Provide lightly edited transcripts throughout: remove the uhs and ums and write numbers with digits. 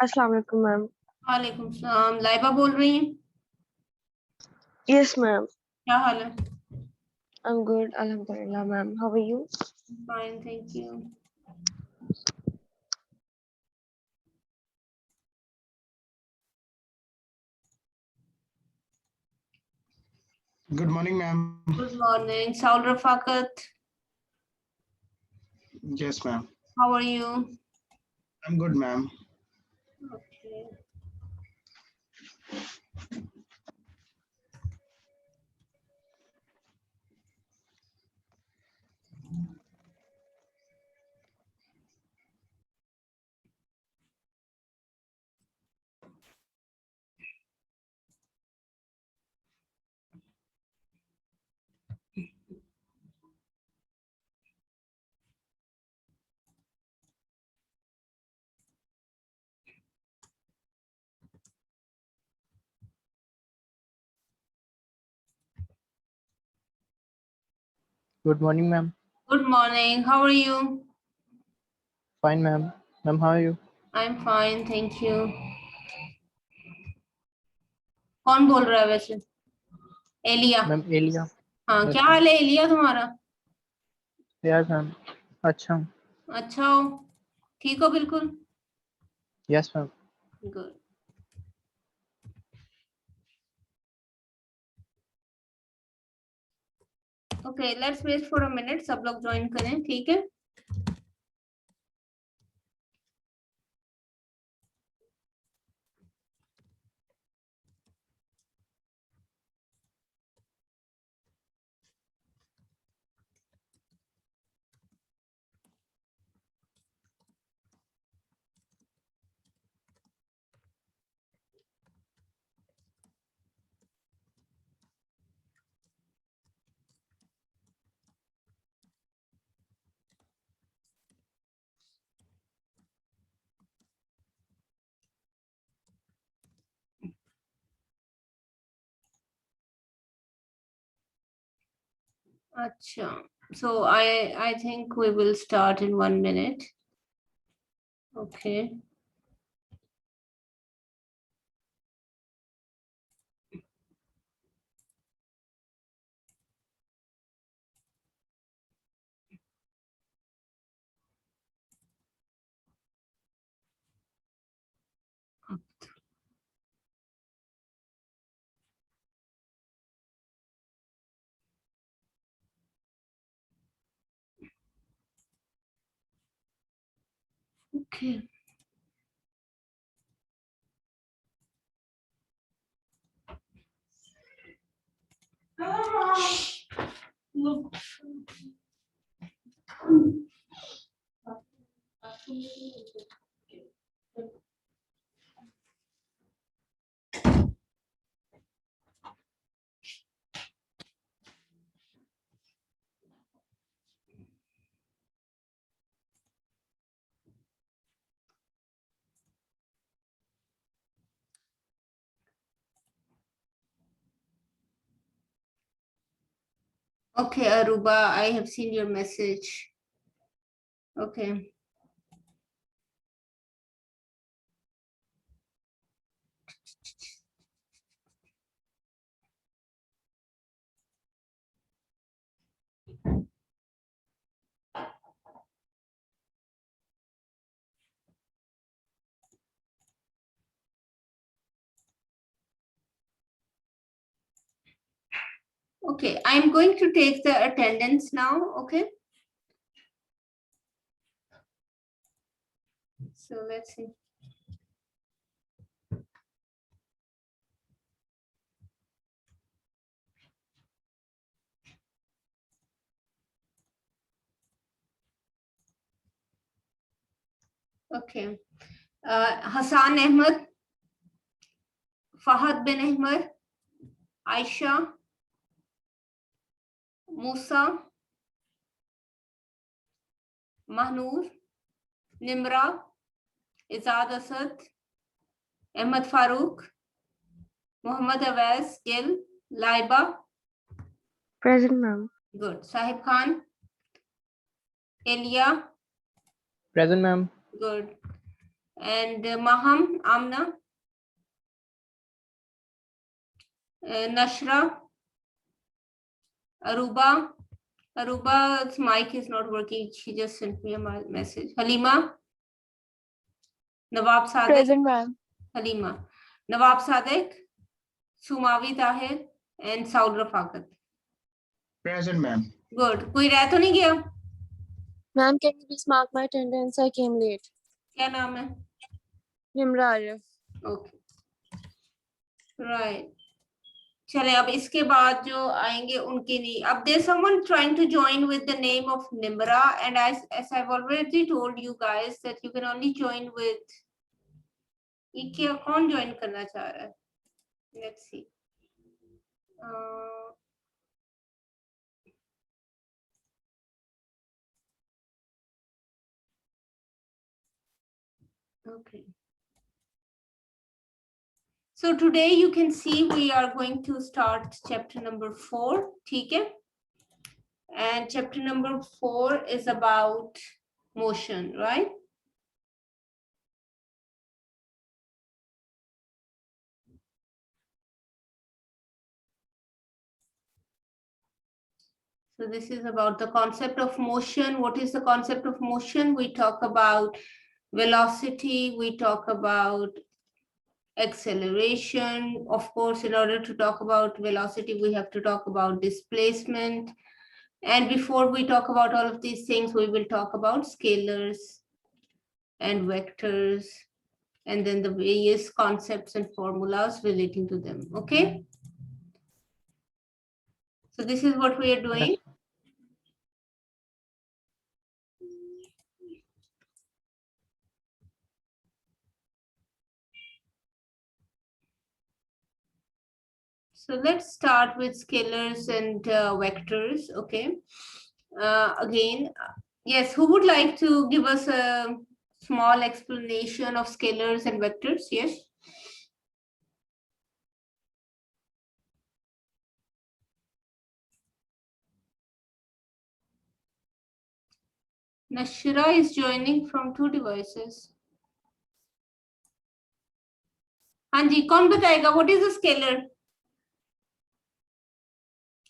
अस्सलाम वालेकुम मैम। वालेकुम सलाम। लाइबा बोल रही हैं? Yes ma'am. क्या हाल है? आई एम गुड अल्हम्दुलिल्लाह ma'am. How are you? Fine, thank you. Good morning, ma'am. Good morning. साउल Rafaqat, Yes, ma'am. How are you? I'm good, ma'am. Okay. Good morning, ma'am. Good morning, how are you? Fine, ma'am. Ma'am, how are you? I am fine, thank you. कौन बोल रहा है वैसे? Elia. Ma'am, Elia. हाँ, Yes, क्या ma'am. हाल है एलिया तुम्हारा? Yes, ma'am. अच्छा हूँ. अच्छा हो? ठीक हो बिल्कुल? Yes, ma'am. Good. Okay, let's wait for a minute, सब लोग ज्वाइन करें, ठीक है? अच्छा, so I think we will start in 1 minute. Okay. Okay. Look. Okay, Aruba, I have seen your message. Okay. Okay, I'm going to take the attendance now, okay? So let's see. Okay. Hassan Ahmed, Fahad bin Ahmed, Aisha, Musa, Mahnoor, Nimra, Izad Asad, Ahmed Farooq, Muhammad Awais Gill, Laiba. Present ma'am. Good. Sahib Khan, Elia. Present, ma'am. Good. and Maham, Amna, Nashra, Aruba's mic is not working. She just sent me a message. Halima, Nawab Sadiq, Present, ma'am. Halima, Nawab Sadiq, Sumavi Tahir, and Saud Rafaqat. Present, ma'am. Good. कोई रह तो नहीं गया? Ma'am, can you please mark my attendance? I came late. क्या नाम है? Nimra Arif. Okay. Right. चले अब इसके बाद जो आएंगे उनके नहीं. अब there's someone trying to join with the name of Nimra, and as I've already told you guys that you can only join with. ये क्या कौन join करना चाह रहा है? Let's see. Okay. So today you can see we are going to start chapter number 4, ठीक है? And chapter number 4 is about motion, right? So this is about the concept of motion. What is the concept of motion? We talk about velocity, we talk about acceleration. Of course, in order to talk about velocity, we have to talk about displacement. And before we talk about all of these things, we will talk about scalars and vectors, and then the various concepts and formulas relating to them. Okay? So this is what we are doing. So let's start with scalars and vectors, okay? Again, yes, who would like to give us a small explanation of scalars and vectors? Yes. Nashira is joining from 2 devices. Hanji, kaun batayega, what is a scalar?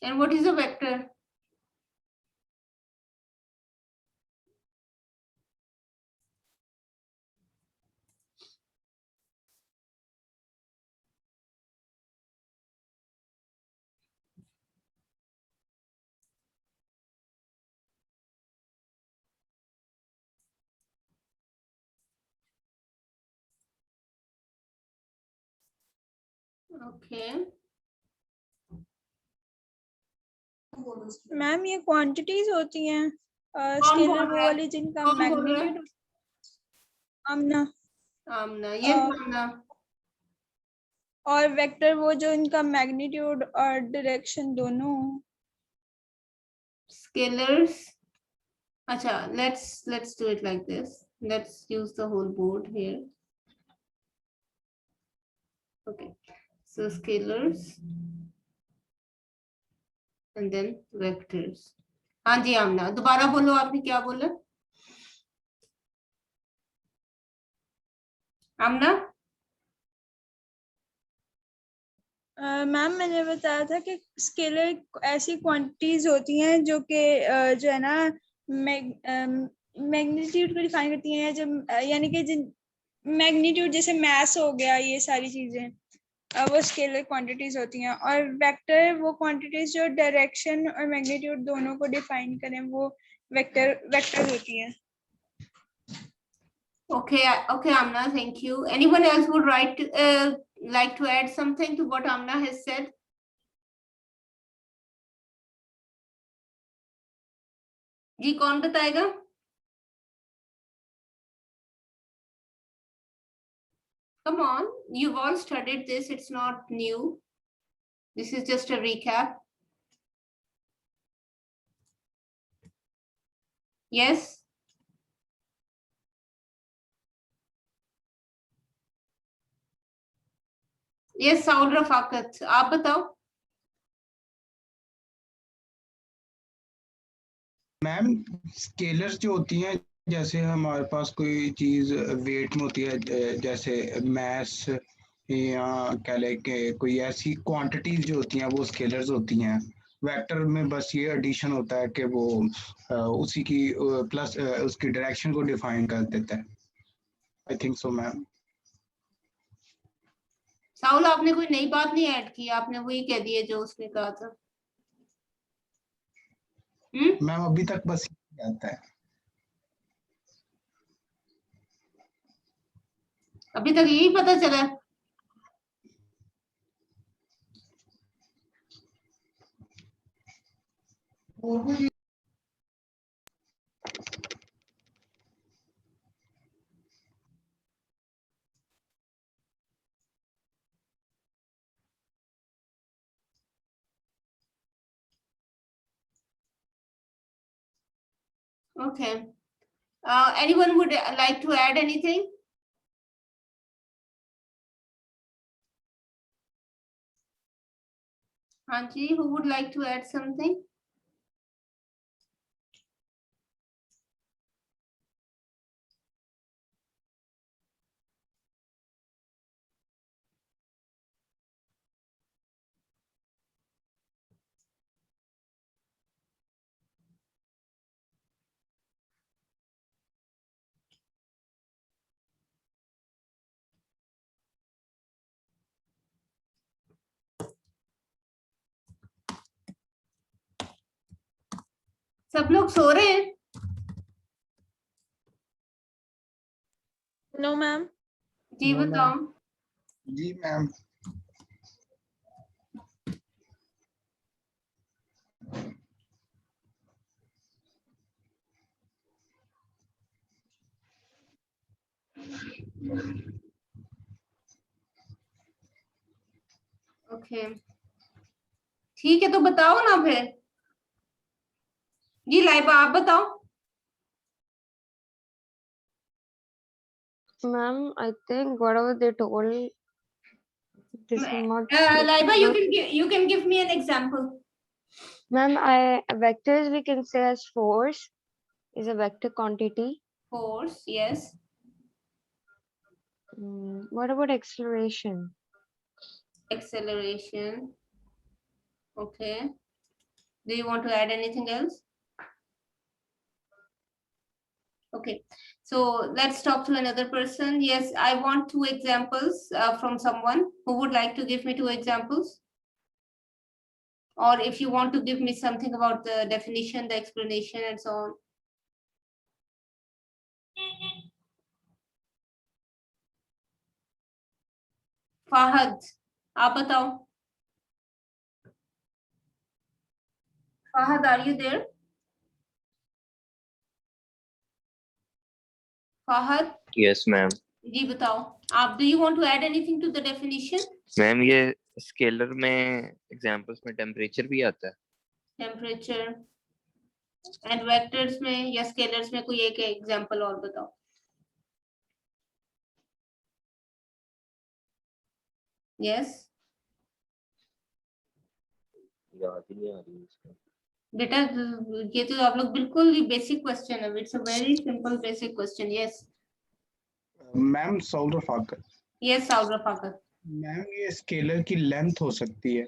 And what is a vector? Okay. Ma'am ये quantities होती हैं कौन scalar बोल वो रहा है? वाली जिनका कौन बोल रहा है? मैग्नीट्यूड आमना Amna, yes, Amna. और वेक्टर वो जो इनका मैग्नीट्यूड और डायरेक्शन दोनों Scalars. Acha, let's do it like this. Let's use the whole board here. Okay. So scalars and then vectors. हाँ जी आमना, दोबारा बोलो, आपने क्या बोला? आमना? मैम मैंने बताया था कि स्केलर ऐसी क्वांटिटीज होती हैं जो कि जो है ना मैग्नीट्यूड को डिफाइन करती हैं, जब यानी कि जिन मैग्नीट्यूड जैसे मैस हो गया, ये सारी चीजें वो स्केलर क्वांटिटीज होती हैं, और वेक्टर वो क्वांटिटीज जो डायरेक्शन और मैग्नीट्यूड दोनों को डिफाइन करें, वो वेक्टर होती हैं. Okay, okay, Amna, thank you. Anyone else would like to add something to what Amna has said? जी कौन बताएगा? Come on, you've all studied this. It's not new. This is just a recap. Yes. Yes, Saud Rafaqat. आप बताओ. Ma'am scalars जो होती हैं जैसे हमारे पास कोई चीज वेट में होती है जैसे मैस या कह ले के कोई ऐसी क्वांटिटीज जो होती हैं वो स्केलर्स होती हैं। वेक्टर में बस ये एडिशन होता है कि वो उसी की प्लस उसकी डायरेक्शन को डिफाइन कर देता है। I think so ma'am. Saul, आपने कोई नई बात नहीं ऐड की, आपने वही कह दिए जो उसने कहा था। मैम अभी तक बस यही आता है। अभी तक यही पता चला? Okay. Anyone would like to add anything? Hanji, who would like to add something? सब लोग सो रहे हैं? No, ma'am. जी No, बताओ। जी मैम। ओके, ठीक है, तो बताओ ना फिर। जी लाइबा, आप बताओ। Ma'am, I think whatever they told, this is not. Laiba, you can give me an example. Ma'am, vectors we can say as force is a vector quantity. Force, yes. What about acceleration? Acceleration. Okay. Do you want to add anything else? Okay, so let's talk to another person. Yes, I want 2 examples from someone who would like to give me 2 examples. Or if you want to give me something about the definition, the explanation, and so on. Fahad, आप बताओ। Fahad, are you there? Fahad? Yes, ma'am. जी बताओ। आप do you want to add anything to the definition? Ma'am ये scalar में examples में temperature भी आता है? Temperature and vectors में या scalars में कोई एक एग्जांपल और बताओ। Yes. याद ही नहीं आ रही इसका। बेटा ये तो आप लोग बिल्कुल ही बेसिक क्वेश्चन है। It's a very simple basic question. Yes ma'am Saul Rafaqat. Yes Saul Rafaqat. Ma'am ये स्केलर की लेंथ हो सकती है।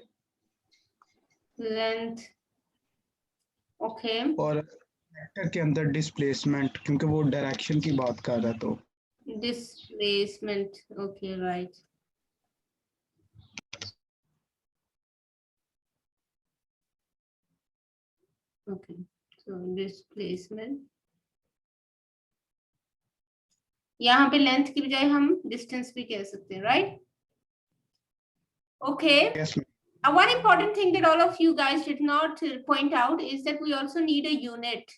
Length, okay. और वेक्टर के अंदर डिस्प्लेसमेंट, क्योंकि वो डायरेक्शन की बात कर रहा है तो displacement, okay right. Okay, so displacement, यहाँ पे लेंथ की बजाय हम डिस्टेंस भी कह सकते हैं, right? Okay. Yes One important thing that all of you guys did not point out is that we also need a unit.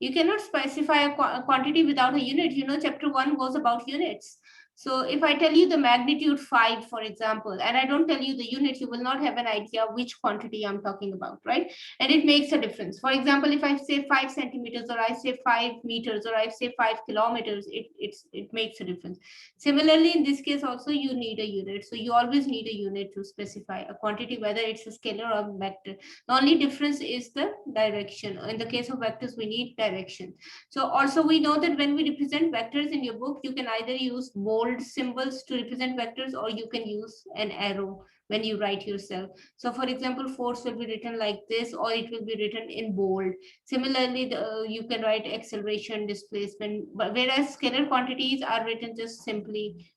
You cannot specify a quantity without a unit. You know, chapter 1 was about units. So if I tell you the magnitude 5, for example, and I don't tell you the unit, you will not have an idea which quantity I'm talking about, right? And it makes a difference. For example, if I say 5 centimeters, or I say 5 meters, or I say 5 kilometers, it makes a difference. Similarly, in this case also, you need a unit. So you always need a unit to specify a quantity, whether it's a scalar or a vector. The only difference is the direction. In the case of vectors, we need direction. So also we know that when we represent vectors in your book, you can either use bold symbols to represent vectors, or you can use an arrow when you write yourself. So for example, force will be written like this, or it will be written in bold. Similarly, you can write acceleration, displacement, but whereas scalar quantities are written just simply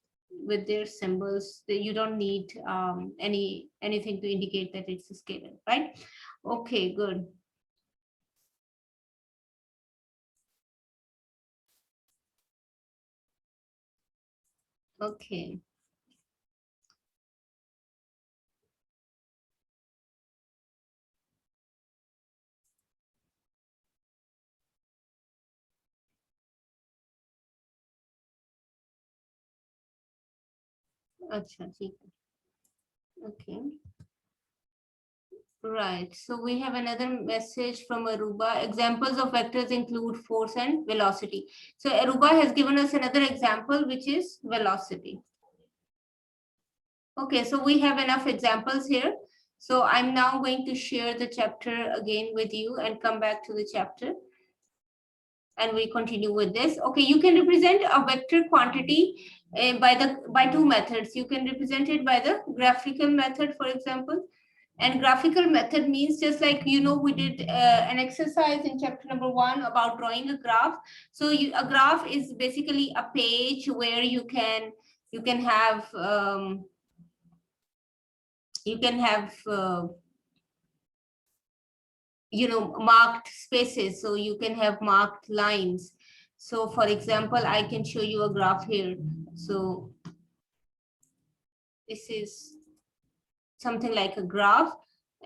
with their symbols. You don't need anything to indicate that it's a scalar, right? Okay, good. Okay. Acha, theek hai. Okay. Right. So we have another message from Aruba. Examples of vectors include force and velocity. So Aruba has given us another example, which is velocity. Okay, so we have enough examples here. So I'm now going to share the chapter again with you and come back to the chapter. And we continue with this. Okay, you can represent a vector quantity by two methods. You can represent it by the graphical method, for example. And graphical method means, just like, you know, we did an exercise in chapter number 1 about drawing a graph. So a graph is basically a page where you can have you know, marked spaces, so you can have marked lines. So for example, I can show you a graph here. So this is something like a graph.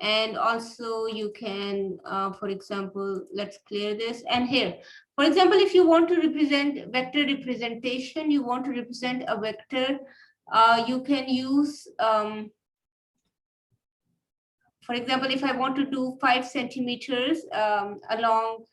And also you can, for example, let's clear this. And here, for example, if you want to represent vector representation, you want to represent a vector, you can use, for example, if I want to do 5 centimeters along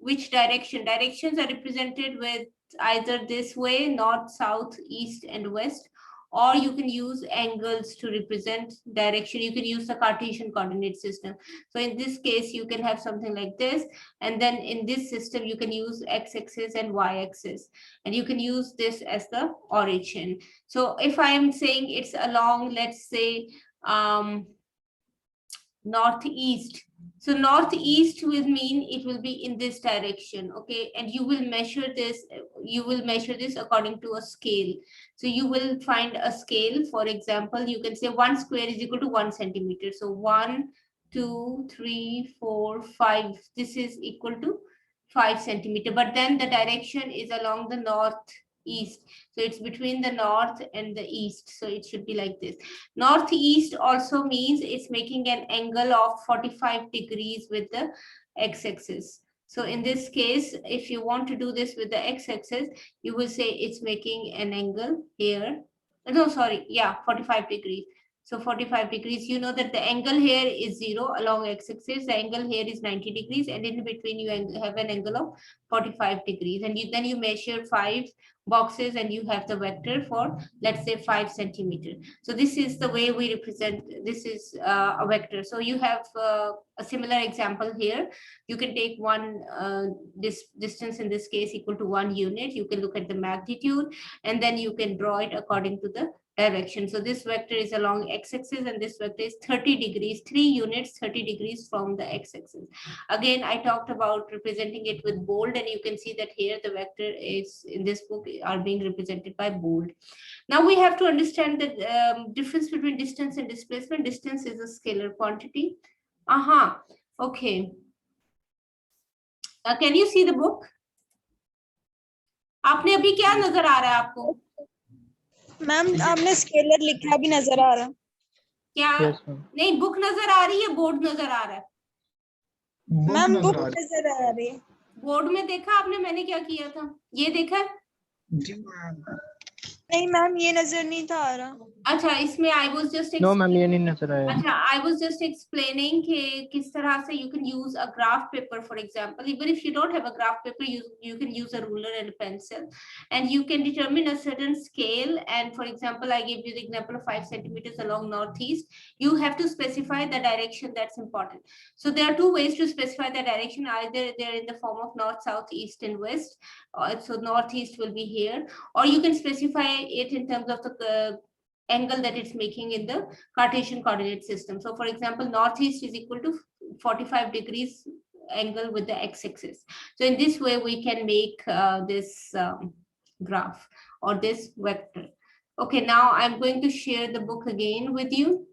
which direction, directions are represented with either this way, north, south, east, and west, or you can use angles to represent direction. You can use the Cartesian coordinate system. So in this case, you can have something like this. And then in this system, you can use x-axis and y-axis. And you can use this as the origin. So if I am saying it's along, let's say, northeast. So northeast will mean it will be in this direction, okay? And you will measure this, according to a scale. So you will find a scale. For example, you can say 1 square is equal to 1 centimeter. So 1, 2, 3, 4, 5. This is equal to 5 centimeter. But then the direction is along the northeast. So it's between the north and the east. So it should be like this. Northeast also means it's making an angle of 45 degrees with the x-axis. So in this case, if you want to do this with the x-axis, you will say it's making an angle here. No, sorry, yeah, 45 degrees. So 45 degrees, you know that the angle here is 0 along x-axis. The angle here is 90 degrees, and in between you have an angle of 45 degrees. And then you measure 5 boxes and you have the vector for, let's say, 5 centimeters. So this is the way we represent, this is a vector. So you have a similar example here. You can take one this distance, in this case equal to 1 unit. You can look at the magnitude, and then you can draw it according to the direction. So this vector is along x-axis, and this vector is 30 degrees, 3 units, 30 degrees from the x-axis. Again, I talked about representing it with bold, and you can see that here the vector is, in this book, are being represented by bold. Now we have to understand the difference between distance and displacement. Distance is a scalar quantity. Okay. Can you see the book? आपने अभी क्या नजर आ रहा है आपको? Ma'am आपने scalar लिखा भी नजर आ रहा है क्या? Yes, ma'am. नहीं, बुक नजर आ रही है, बोर्ड नजर आ रहा है? मैम बुक नजर आ रही है। बोर्ड में देखा आपने मैंने क्या किया था? ये देखा? जी मैम। नहीं मैम ये नजर नहीं था आ रहा। अच्छा, इसमें I was just No ma'am ये नहीं नजर आया। अच्छा, I was just explaining कि किस तरह से you can use a graph paper, for example. Even if you don't have a graph paper, you can use a ruler and a pencil, and you can determine a certain scale. And for example, I gave you the example of 5 centimeters along northeast. You have to specify the direction that's important. So there are two ways to specify the direction. Either they're in the form of north, south, east, and west. So northeast will be here, or you can specify it in terms of the angle that it's making in the Cartesian coordinate system. So for example, northeast is equal to 45 degrees angle with the x-axis. So in this way, we can make this graph or this vector. Okay, now I'm going to share the book again with you.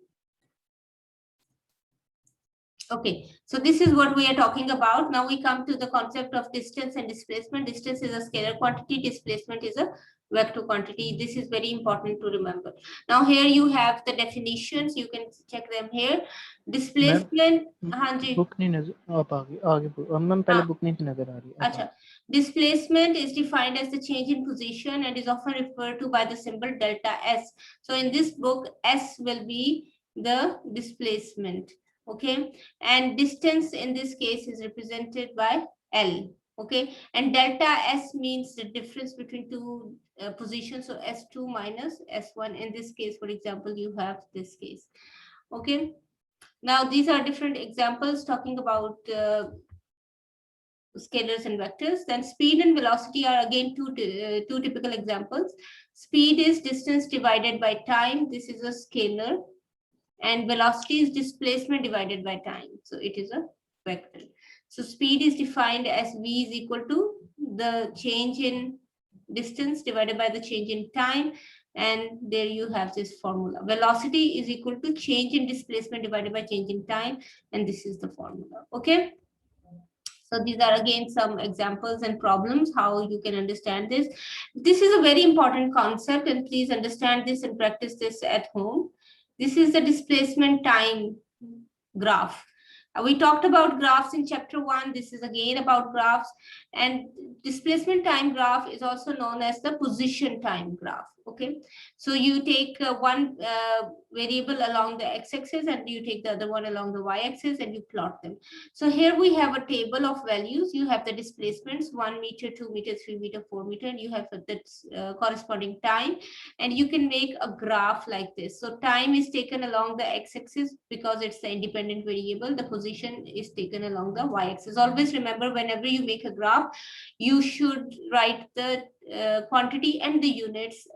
Okay, so this is what we are talking about. Now we come to the concept of distance and displacement. Distance is a scalar quantity, displacement is a vector quantity. This is very important to remember. Now here you have the definitions, you can check them here. Displacement, हाँ जी, book नहीं नजर आप आगे ma'am पहले book नहीं थी नजर आ रही। अच्छा, displacement is defined as the change in position and is often referred to by the symbol delta S. So in this book, S will be the displacement. Okay, and distance in this case is represented by L. Okay, and delta S means the difference between two positions. So S2 minus S1. In this case, for example, you have this case. Okay, now these are different examples talking about scalars and vectors. Then speed and velocity are again two typical examples. Speed is distance divided by time. This is a scalar. And velocity is displacement divided by time. So it is a vector. So speed is defined as v is equal to the change in distance divided by the change in time. And there you have this formula. Velocity is equal to change in displacement divided by change in time. And this is the formula. Okay. So these are again some examples and problems, how you can understand this. This is a very important concept, and please understand this and practice this at home. This is the displacement time graph. We talked about graphs in chapter 1. This is again about graphs, and displacement time graph is also known as the position time graph. Okay, so you take one variable along the x-axis and you take the other one along the y-axis and you plot them. So here we have a table of values. You have the displacements 1 meter, 2 meters, 3 meter, 4 meter, and you have that corresponding time, and you can make a graph like this. So time is taken along the x-axis because it's the independent variable. The position is taken along the y-axis. Always remember, whenever you make a graph, you should write the quantity and the units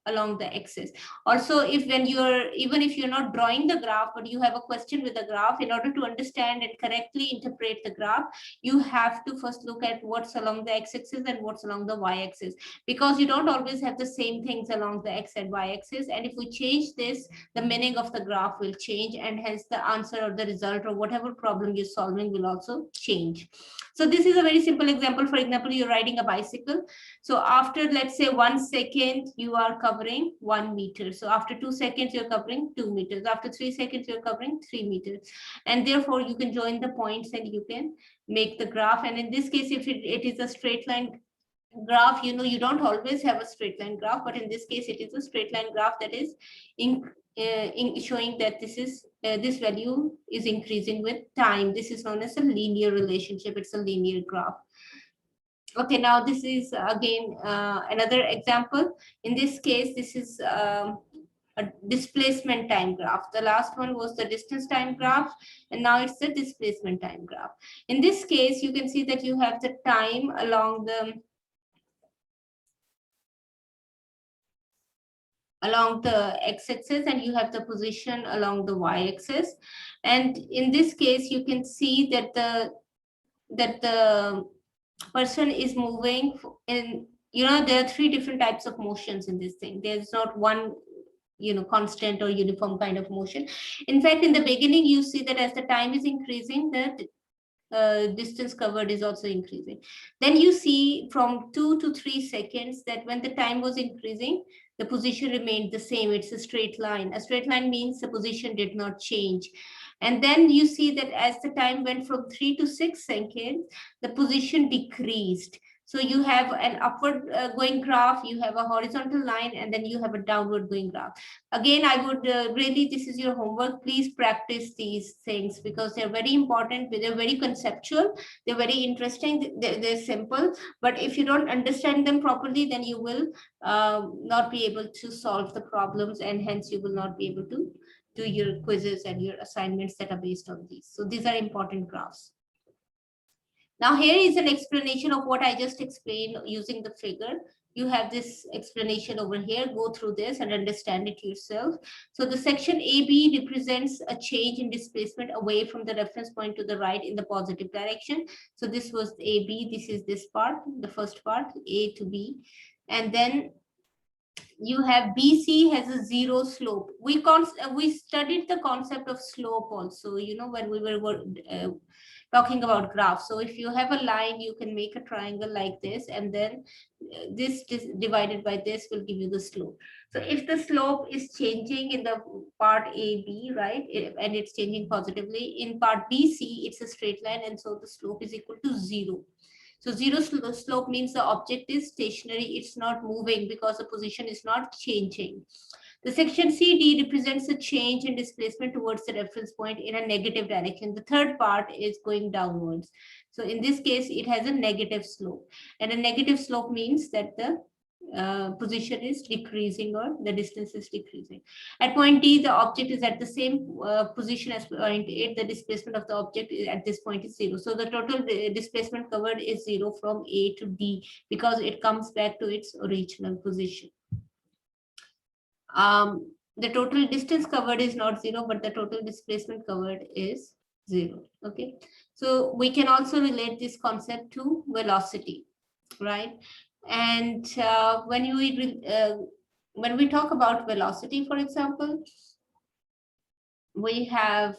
along the axis. Also, even if you're not drawing the graph, but you have a question with the graph, in order to understand and correctly interpret the graph, you have to first look at what's along the x-axis and what's along the y-axis, because you don't always have the same things along the x and y-axis. And if we change this, the meaning of the graph will change, and hence the answer or the result or whatever problem you're solving will also change. So this is a very simple example. For example, you're riding a bicycle. So after, let's say, 1 second, you are covering 1 meter. So after 2 seconds, you're covering 2 meters. After 3 seconds, you're covering 3 meters. And therefore, you can join the points and you can make the graph. And in this case, if it is a straight line graph, you don't always have a straight line graph, but in this case, it is a straight line graph that is showing that this value is increasing with time. This is known as a linear relationship. It's a linear graph. Okay, now this is again another example. In this case, this is a displacement time graph. The last one was the distance time graph, and now it's the displacement time graph. In this case, you can see that you have the time along the x-axis, and you have the position along the y-axis. And in this case, you can see that the person is moving in, there are 3 different types of motions in this thing. There's not one constant or uniform kind of motion. In fact, in the beginning, you see that as the time is increasing, the distance covered is also increasing. Then you see from 2 to 3 seconds that when the time was increasing, the position remained the same. It's a straight line. A straight line means the position did not change. And then you see that as the time went from 3 to 6 seconds, the position decreased. So you have an upward going graph, you have a horizontal line, and then you have a downward going graph. Again, I would really, this is your homework, please practice these things because they're very important, they're very conceptual, they're very interesting, they're simple, but if you don't understand them properly, then you will not be able to solve the problems, and hence you will not be able to do your quizzes and your assignments that are based on these. So these are important graphs. Now here is an explanation of what I just explained using the figure. You have this explanation over here. Go through this and understand it yourself. So the section AB represents a change in displacement away from the reference point to the right in the positive direction. So this was AB. This is this part, the first part, A to B. And then you have BC has a zero slope. We studied the concept of slope also, you know, when we were talking about graphs. So if you have a line, you can make a triangle like this, and then this divided by this will give you the slope. So if the slope is changing in the part AB, right, and it's changing positively, in part BC, it's a straight line, and so the slope is equal to 0. So zero slope means the object is stationary, it's not moving because the position is not changing. The section CD represents a change in displacement towards the reference point in a negative direction. The third part is going downwards. So in this case, it has a negative slope. And a negative slope means that the position is decreasing or the distance is decreasing. At point D, the object is at the same position as point A. The displacement of the object at this point is 0. So the total displacement covered is 0 from A to D because it comes back to its original position. The total distance covered is not 0, but the total displacement covered is 0. Okay, so we can also relate this concept to velocity, right? And when we talk about velocity, for example, we have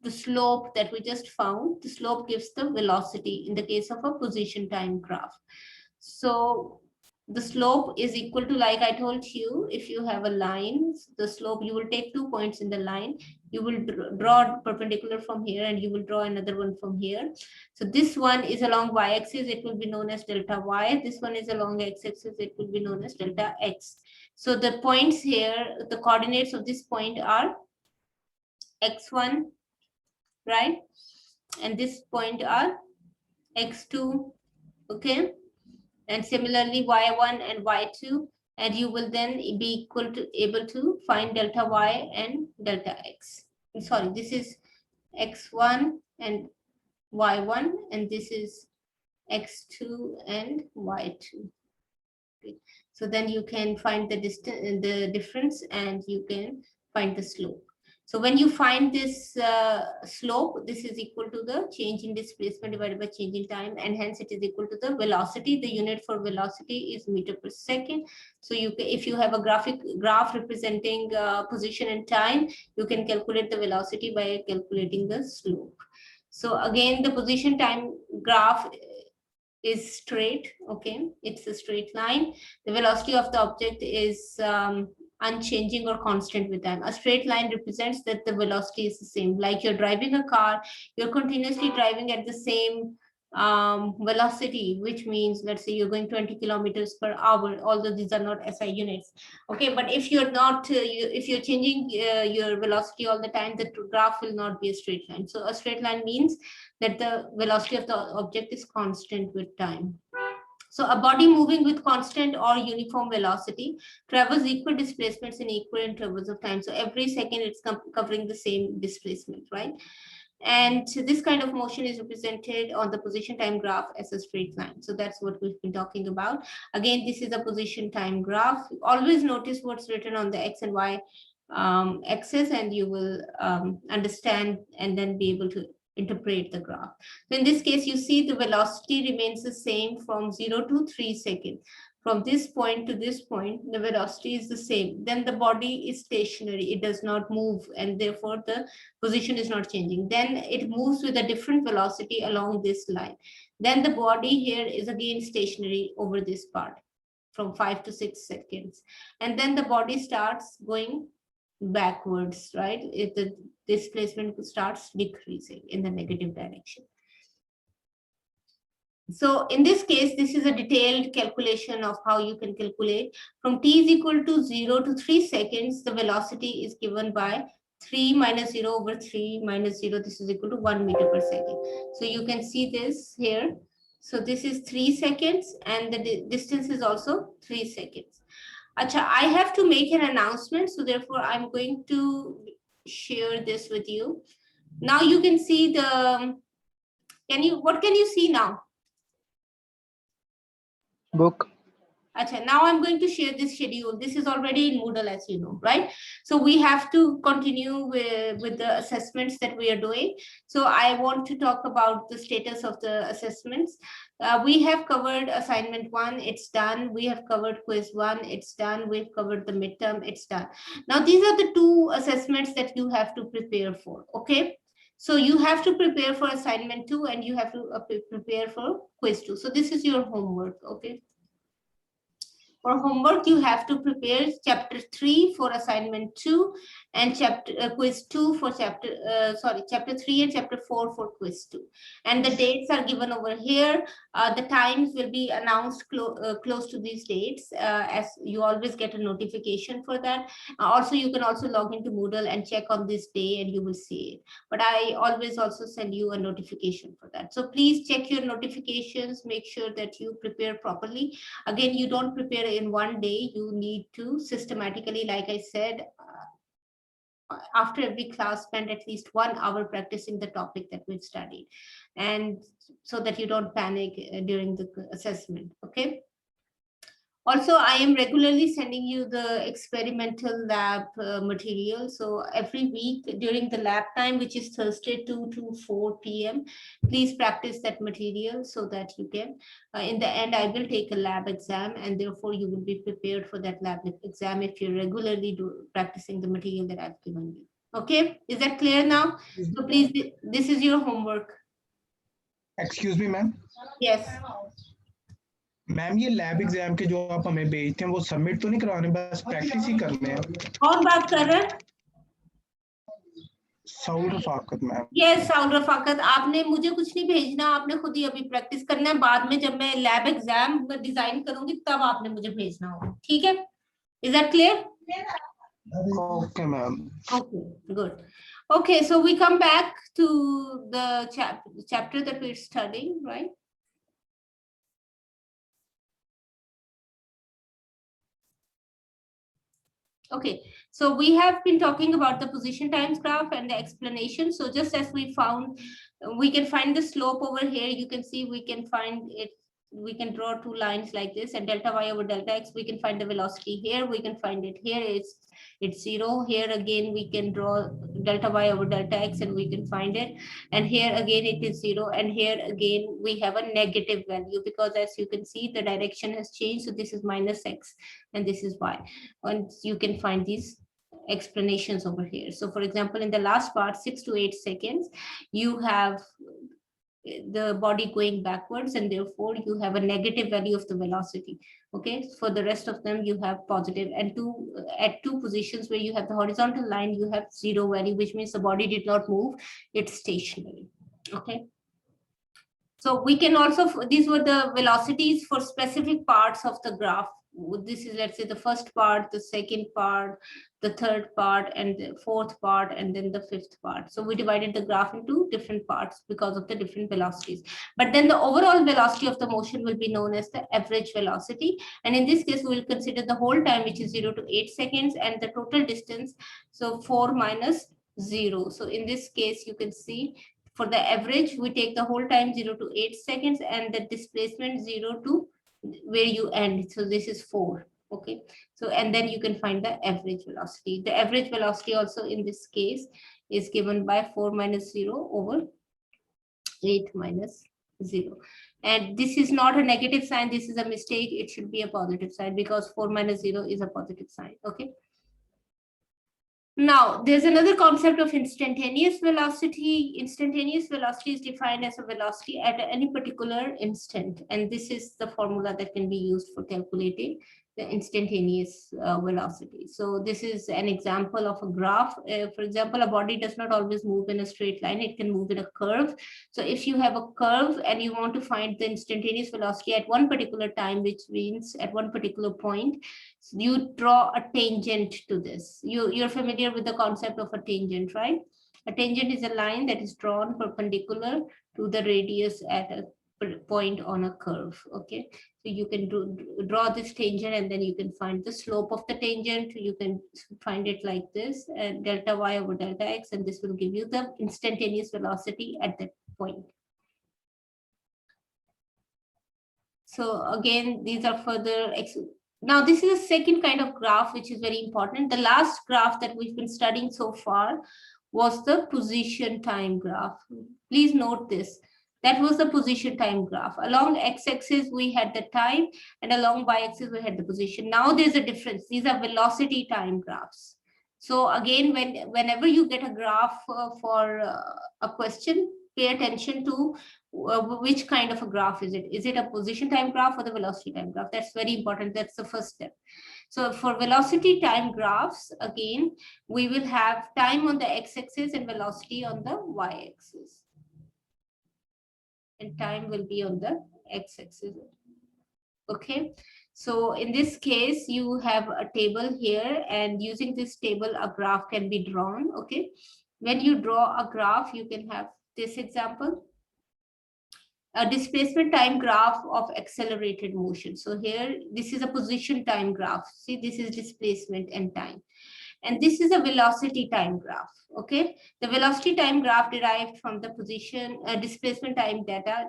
the slope that we just found. The slope gives the velocity in the case of a position time graph. So the slope is equal to, like I told you, if you have a line, the slope, you will take 2 points in the line, you will draw perpendicular from here, and you will draw another one from here. So this one is along y-axis, it will be known as delta y. This one is along x-axis, it will be known as delta x. So the points here, the coordinates of this point are x1, right? And this point are x2, okay? And similarly y1 and y2, and you will then be able to find delta y and delta x. Sorry, this is x1 and y1, and this is x2 and y2. Okay. So then you can find the distance, the difference, and you can find the slope. So when you find this slope, this is equal to the change in displacement divided by change in time, and hence it is equal to the velocity. The unit for velocity is meter per second. So you can, if you have a graph representing position and time, you can calculate the velocity by calculating the slope. So again, the position time graph is straight, okay? It's a straight line. The velocity of the object is unchanging or constant with time. A straight line represents that the velocity is the same. Like you're driving a car, you're continuously driving at the same velocity, which means, let's say you're going 20 kilometers per hour, although these are not SI units. Okay, but if you're not, if you're changing your velocity all the time, the graph will not be a straight line. So a straight line means that the velocity of the object is constant with time. So a body moving with constant or uniform velocity travels equal displacements in equal intervals of time. So every second it's covering the same displacement, right? And this kind of motion is represented on the position time graph as a straight line. So that's what we've been talking about. Again, this is a position time graph. Always notice what's written on the X and Y axis, and you will understand and then be able to interpret the graph. So in this case, you see the velocity remains the same from 0 to 3 seconds. From this point to this point, the velocity is the same. Then the body is stationary, it does not move, and therefore the position is not changing. Then it moves with a different velocity along this line. Then the body here is again stationary over this part from 5 to 6 seconds. And then the body starts going backwards, right? If the displacement starts decreasing in the negative direction. So in this case, this is a detailed calculation of how you can calculate from t is equal to 0 to 3 seconds. The velocity is given by 3 minus 0 over 3 minus 0. This is equal to 1 meter per second. So you can see this here. So this is 3 seconds and the distance is also 3 seconds. Acha, I have to make an announcement. So therefore I'm going to share this with you. Now you can see the, what can you see now? Book. Acha, now I'm going to share this schedule. This is already in Moodle, as you know, right? So we have to continue with the assessments that we are doing. So I want to talk about the status of the assessments. We have covered assignment 1, it's done. We have covered quiz 1, it's done. We've covered the midterm, it's done. Now these are the 2 assessments that you have to prepare for, okay? So you have to prepare for assignment 2 and you have to prepare for quiz 2. So this is your homework, okay? For homework, you have to prepare chapter 3 for assignment 2 and quiz 2 for chapter 3 and chapter 4 for quiz 2. And the dates are given over here. The times will be announced close to these dates, as you always get a notification for that. Also, you can also log into Moodle and check on this day and you will see it. But I always also send you a notification for that. So please check your notifications, make sure that you prepare properly. Again, you don't prepare in one day. You need to systematically, like I said, after every class, spend at least 1 hour practicing the topic that we've studied, and so that you don't panic during the assessment, okay? Also, I am regularly sending you the experimental lab material. So every week during the lab time, which is Thursday 2 to 4 p.m., please practice that material so that you can, in the end, I will take a lab exam and therefore you will be prepared for that lab exam if you're regularly practicing the material that I've given you. Okay, is that clear now? So please, this is your homework. Excuse me, ma'am. Yes. Ma'am ये lab exam के जो आप हमें भेजते हैं वो submit तो नहीं कराने, बस प्रैक्टिस ही करने हैं। कौन बात कर रहे हैं? Saul Rafaqat ma'am. Yes Saul Rafaqat, आपने मुझे कुछ नहीं भेजना, आपने खुद ही अभी प्रैक्टिस करना है। बाद में जब मैं लैब एग्जाम डिजाइन करूंगी तब आपने मुझे भेजना होगा, ठीक है? Is that clear? Okay ma'am. Okay, good. Okay, so we come back to the chapter that we're studying, right? Okay, so we have been talking about the position times graph and the explanation. So just as we found, we can find the slope over here. You can see we can find it. We can draw 2 lines like this, and delta y over delta x. We can find the velocity here. We can find it here. It's 0. Here again we can draw delta y over delta x, and we can find it. And here again it is 0. And here again we have a negative value, because as you can see the direction has changed. So this is minus x and this is y. And you can find these explanations over here. So for example, in the last part, 6 to 8 seconds, you have the body going backwards, and therefore you have a negative value of the velocity. Okay, for the rest of them you have positive, and at 2 positions where you have the horizontal line, you have 0 value, which means the body did not move, it's stationary. Okay, so we can also, these were the velocities for specific parts of the graph. This is, let's say, the first part, the second part, the third part, and the fourth part, and then the fifth part. So we divided the graph into different parts because of the different velocities. But then the overall velocity of the motion will be known as the average velocity. And in this case, we will consider the whole time, which is 0 to 8 seconds, and the total distance, so 4 minus 0. So in this case, you can see for the average, we take the whole time 0 to 8 seconds and the displacement 0 to where you end. So this is 4. Okay, so and then you can find the average velocity. The average velocity also in this case is given by 4 minus 0 over 8 minus 0. And this is not a negative sign. This is a mistake. It should be a positive sign, because 4 minus 0 is a positive sign. Okay. Now, there's another concept of instantaneous velocity. Instantaneous velocity is defined as a velocity at any particular instant. And this is the formula that can be used for calculating the instantaneous velocity. So this is an example of a graph. For example, a body does not always move in a straight line. It can move in a curve. So if you have a curve and you want to find the instantaneous velocity at one particular time, which means at one particular point, you draw a tangent to this. You're familiar with the concept of a tangent, right? A tangent is a line that is drawn perpendicular to the radius at a point on a curve. Okay, so you can draw this tangent, and then you can find the slope of the tangent. You can find it like this, and delta y over delta x, and this will give you the instantaneous velocity at that point. So again, these are further. Now this is a second kind of graph which is very important. The last graph that we've been studying so far was the position time graph. Please note this. That was the position time graph. Along x-axis, we had the time, and along y-axis, we had the position. Now there's a difference. These are velocity time graphs. So again, whenever you get a graph for a question, pay attention to which kind of a graph is it. Is it a position time graph or the velocity time graph? That's very important. That's the first step. So for velocity time graphs, again, we will have time on the x-axis and velocity on the y-axis. And time will be on the x-axis. Okay, so in this case, you have a table here, and using this table, a graph can be drawn. Okay, when you draw a graph, you can have this example, a displacement time graph of accelerated motion. So here, this is a position time graph. See, this is displacement and time. And this is a velocity time graph. Okay, the velocity time graph derived from the position displacement time data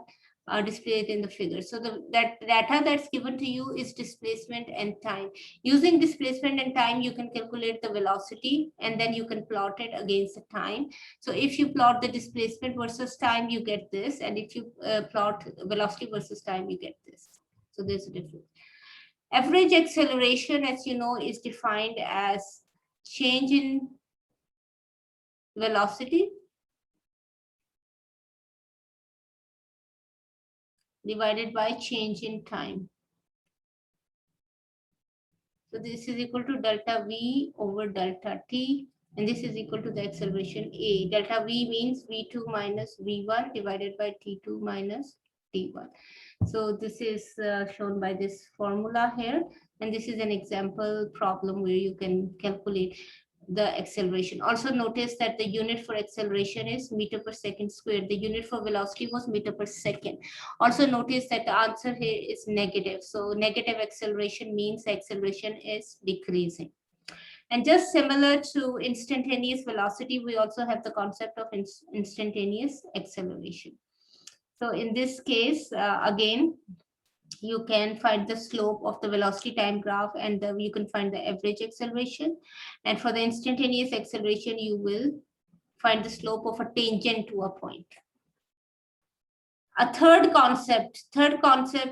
displayed in the figure. So that data that's given to you is displacement and time. Using displacement and time, you can calculate the velocity, and then you can plot it against the time. So if you plot the displacement versus time, you get this, and if you plot velocity versus time, you get this. So there's a difference. Average acceleration, as you know, is defined as change in velocity divided by change in time. So this is equal to delta V over delta T, and this is equal to the acceleration A. Delta V means V2 minus V1 divided by T2 minus T1. So this is shown by this formula here, and this is an example problem where you can calculate the acceleration. Also notice that the unit for acceleration is meter per second squared. The unit for velocity was meter per second. Also notice that the answer here is negative. So negative acceleration means acceleration is decreasing. And just similar to instantaneous velocity, we also have the concept of instantaneous acceleration. So in this case, again, you can find the slope of the velocity time graph, and you can find the average acceleration. And for the instantaneous acceleration, you will find the slope of a tangent to a point. A third concept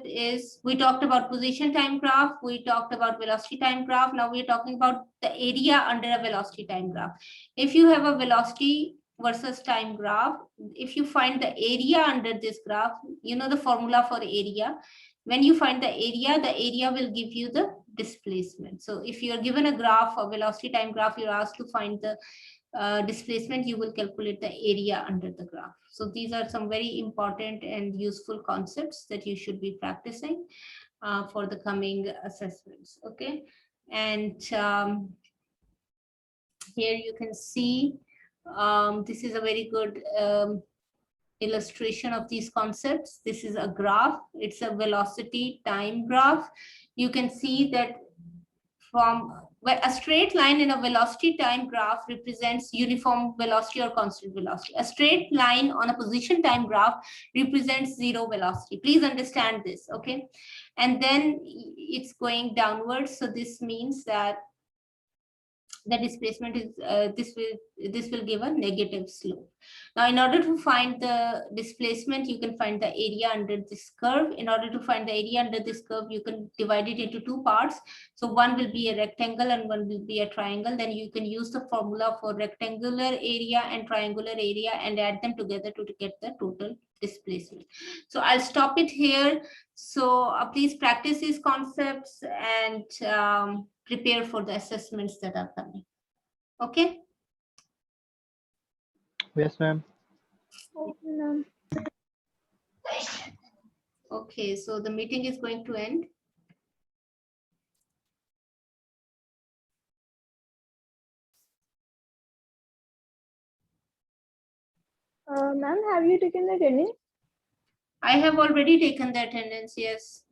is, we talked about position time graph, we talked about velocity time graph. Now we're talking about the area under a velocity time graph. If you have a velocity versus time graph, if you find the area under this graph, you know the formula for area. When you find the area will give you the displacement. So if you're given a graph, a velocity time graph, you're asked to find the displacement, you will calculate the area under the graph. So these are some very important and useful concepts that you should be practicing for the coming assessments. Okay, and here you can see this is a very good illustration of these concepts. This is a graph. It's a velocity time graph. You can see that from where a straight line in a velocity time graph represents uniform velocity or constant velocity. A straight line on a position time graph represents zero velocity. Please understand this, okay? And then it's going downwards. So this means that the displacement is this will give a negative slope. Now, in order to find the displacement, you can find the area under this curve. In order to find the area under this curve, you can divide it into two parts. So one will be a rectangle and one will be a triangle. Then you can use the formula for rectangular area and triangular area and add them together to get the total displacement. So I'll stop it here. So please practice these concepts and prepare for the assessments that are coming. Okay. Yes, ma'am. Okay, ma'am. Okay, so the meeting is going to end. Ma'am, have you taken the attendance? I have already taken the attendance, yes.